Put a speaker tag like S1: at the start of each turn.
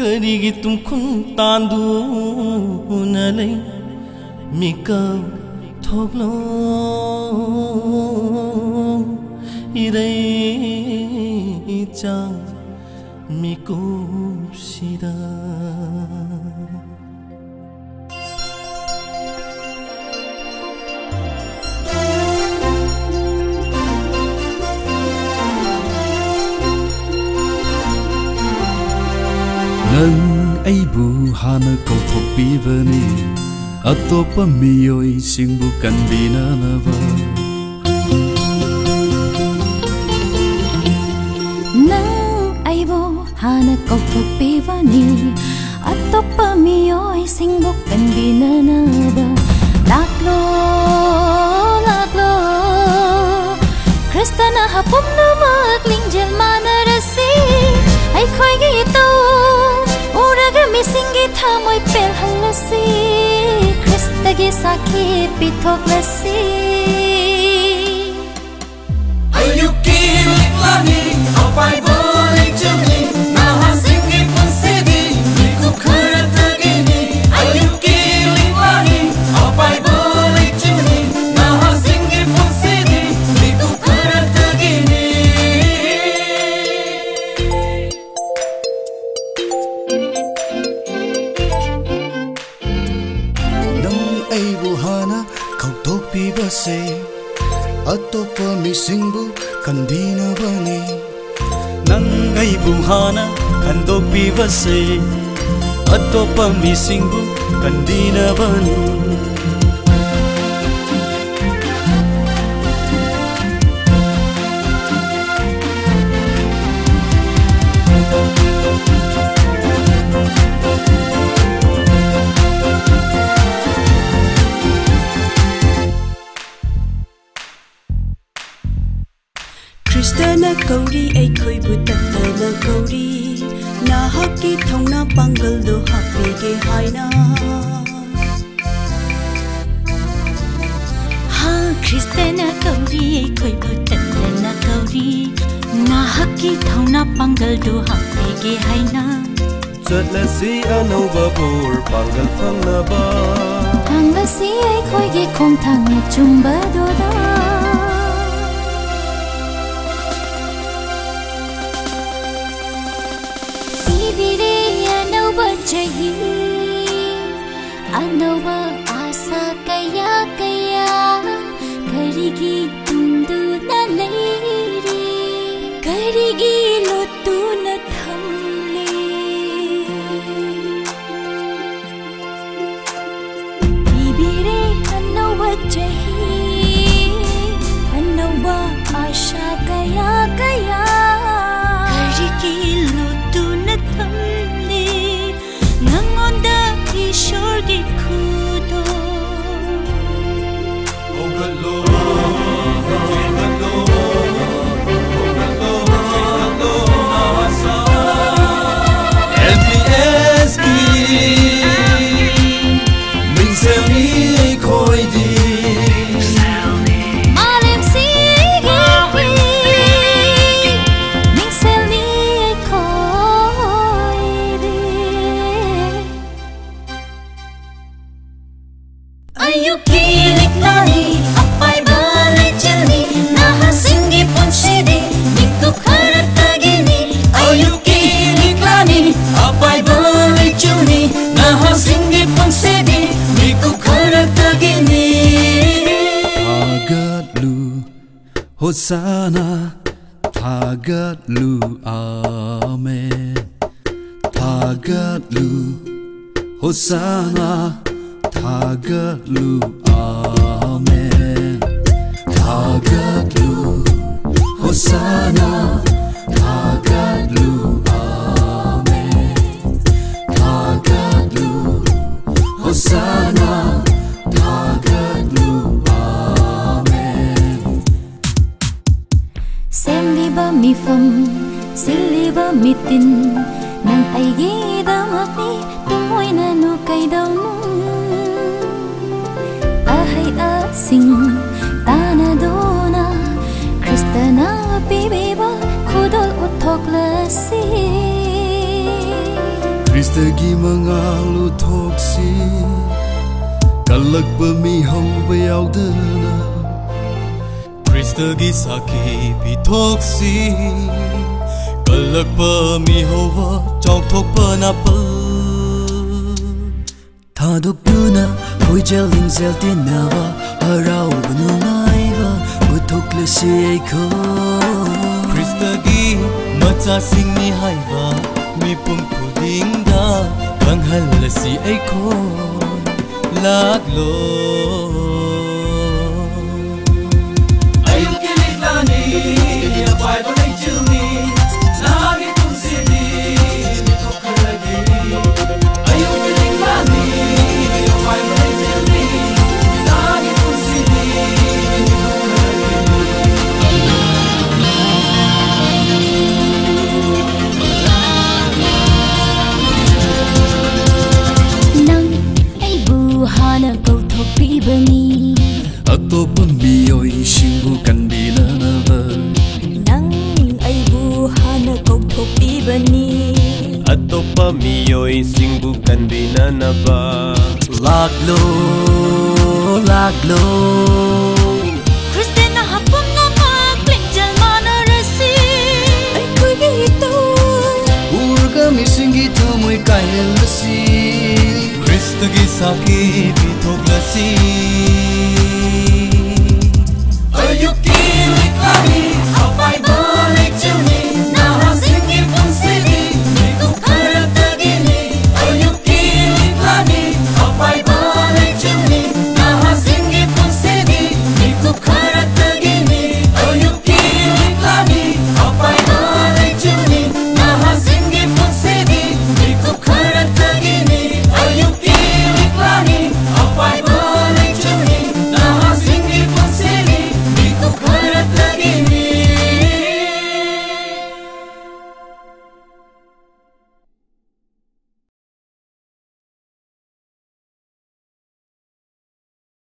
S1: Karigi tum khun tandu nalai mika thoglo irei cha miku sida
S2: Nang aibu hana kau thokpibani atopa miyoi singbu kanbinanaba
S3: Nang aibu hana kau thokpibani atopa miyoi singbu kanbinanaba Laklo laklo Kristana hapum na maglingjal manarasi ay khoi gi to uraga misingi thamoy pel halasi Krista gi sakhi pithok lasi
S1: Ayuki Liklani apai boleh jumni naha singi punsidi miku kharatagini Ayuki Liklani apai boleh jumni naha singi punsidi miku kharatagini
S2: Base atopa misingbu kandina bani nang ay buhana kandopi base atopa misingbu kandina bani
S4: Kristana kauri ay khoi butatana kauri na haki thongna pangal do hapege haina
S3: Ha Kristana kauri ay khoi butatana kauri na haki thongna pangal do hapege haina
S1: Chatlasi anova bor pangal phangna ba
S3: Hanglasi ay khoi gi khong thang chumba do da Anova asa kaya kaya karigi tundu na leiri karigi lotu na thamle bibire anova chahi anova asa kaya kaya karigi lotu na thamle nangonda Ishor ki khudo
S1: Oh good Lord good Lord good Lord nasa help me ask min se mi khoi di
S3: Malim si gi min se mi khoi di Ayuki Liklani apai boleh jani naha singi punsidi miku kharatagini
S1: Ayuki Liklani apai boleh jani naha singi punsidi miku kharatagini
S2: Tagatlu Hosanna Tagatlu Amen Tagatlu Hosanna Tagatlu Amen Tagatlu Hosanna Tagatlu Amen Tagatlu Hosanna Tagatlu Amen
S3: Semliba mi fam siliba mitin nang ay gidamak ni tumoy na no kay daw ahay asing tanadona Kristana bibiba kudol utok lasi
S2: Kristagi mangalu thoksi kalakpa mi hauba yaudana
S1: Kristagi saki pi thoksi kalakpa mi hauba chok thokpa na pal
S2: Thadukduna hoijel lingzel tinawa harauba nungaiba uthoklasi aiko
S1: Kristagi macha singni haiba mipum khudingda kanghalasi aiko laglo
S2: Ayuki Liklani apai balai chilni nagi tunsidi mitokhragi Ayuki Liklani apai balai chilni nagi tunsidi
S3: Nang aibu hana kau thopibani
S2: Atopa miyoi shingbu kanbilanaba
S4: Nang aibu hana kau thopibani
S1: Atopa miyoi singbu kanbinanaba
S2: Laglo
S3: Kristena hapon na maglingel manarasi
S4: Aiko'y ito
S2: Urga misingi tumoy kahilasi
S1: Kristagi saki pi thoklasi